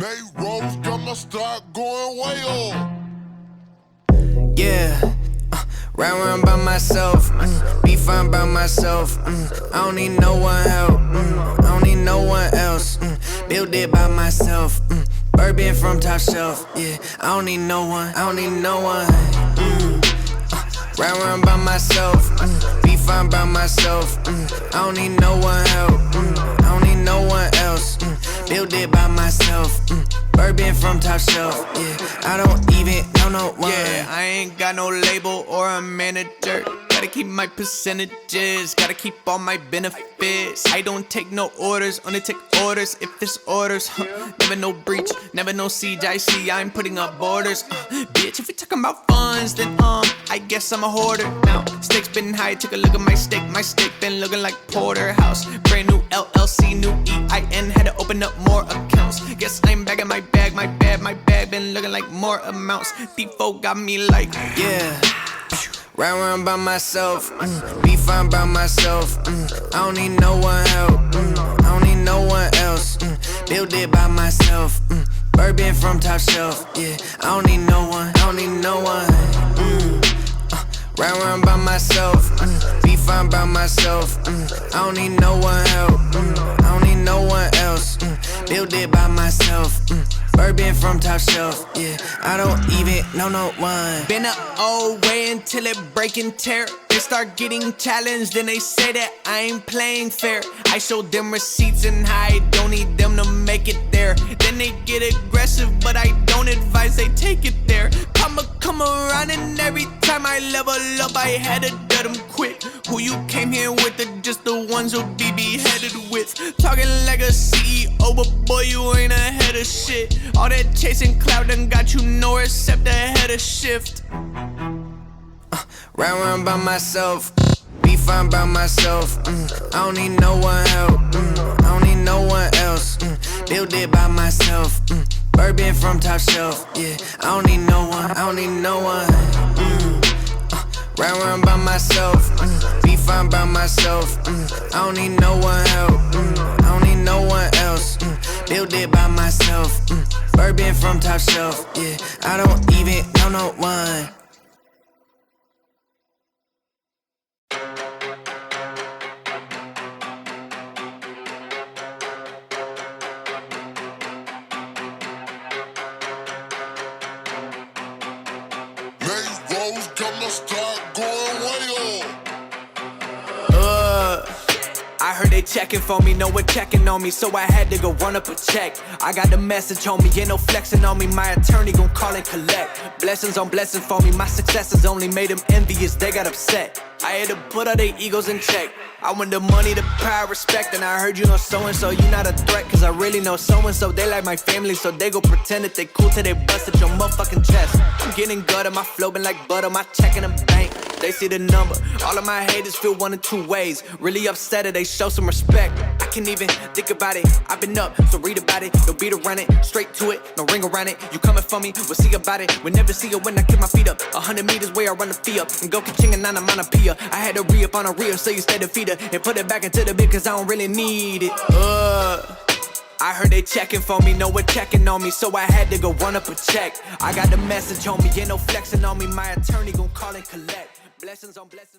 Made rolls, got my stock going way up. Yeah, round by myself, be fine by myself. I don't need no one help, I don't need no one else. Build it by myself, bourbon from top shelf. Yeah, I don't need no one, I don't need no one. Round by myself, be fine by myself. I don't need no one help, I don't need no one else. Build it by myself, bourbon from top shelf. Yeah, I don't even know no one. Yeah, I ain't got no label or a manager. Gotta keep my percentages, gotta keep all my benefits. I don't take no orders, only take orders if it's orders. Never no breach, never no siege. I see I'm putting up borders. Bitch, if you're talking about funds, then I guess I'm a hoarder. Now, stakes been high, take a look at my steak. My steak been looking like Porterhouse. Brand new LLC, new EIN, had to open up more accounts. Guess I'm back in my bag, my bag been looking like more amounts. Default got me like, yeah. Round by myself, be fine by myself. I don't need no one help, I don't need no one else. Build it by myself, bourbon from top shelf. Yeah, I don't need no one, I don't need no one. Round by myself, be fine by myself. I don't need no one help, I don't need no one else. Build it by myself, bourbon from top shelf. Yeah, I don't even know no one. been a old way until it break and tear. They start getting challenged, then they say that I ain't playing fair. I show them receipts and I don't need them to make it there. Then they get aggressive, but I don't advise they take it there. Come around and every time I level up, I had to let them quit. Who you came here with are just the ones who'll be beheaded with. Talking like a CEO, but boy, you ain't ahead of shit. All that chasing cloud done got you nowhere except ahead of shift. Round by myself, be fine by myself. I don't need no one help, I don't need no one else. Build it by myself, bourbon from top shelf. Yeah, I don't need no one, I don't need no one. Round by myself, be fine by myself. I don't need no one help, I don't need no one else. Build it by myself, bourbon from top shelf. Yeah, I don't even know no one. Made rolls, got my stock going way up. I heard they checking for me, no one checking on me, so I had to go run up a check. I got the message on me, ain't no flexing on me, my attorney gon' call and collect. Blessings on blessings for me, my successes only made them envious, they got upset. I had to put all their egos in check. I want the money, the power, respect, and I heard you know so-and-so, you not a threat, cause I really know so-and-so. They like my family, so they go pretend that they cool till they bust at your motherfucking chest. I'm getting gutter, my flow been like butter, my check in the bank. They see the number, all of my haters feel one of two ways. Really upset or they show some respect. I can't even think about it, I've been up, so read about it. No beat around it, straight to it, no ring around it. You coming for me, we'll see about it. We'll never see it when I kick my feet up. 100 meters where I run the fee up, and go ka-ching and I'm on a pia. I had to re-up on a reel, so you stay defeated, and put it back into the bit, cause I don't really need it. I heard they checking for me, no one checking on me, so I had to go run up a check. I got the message on me, ain't no flexing on me, my attorney gon' call and collect. Blessings on blessings.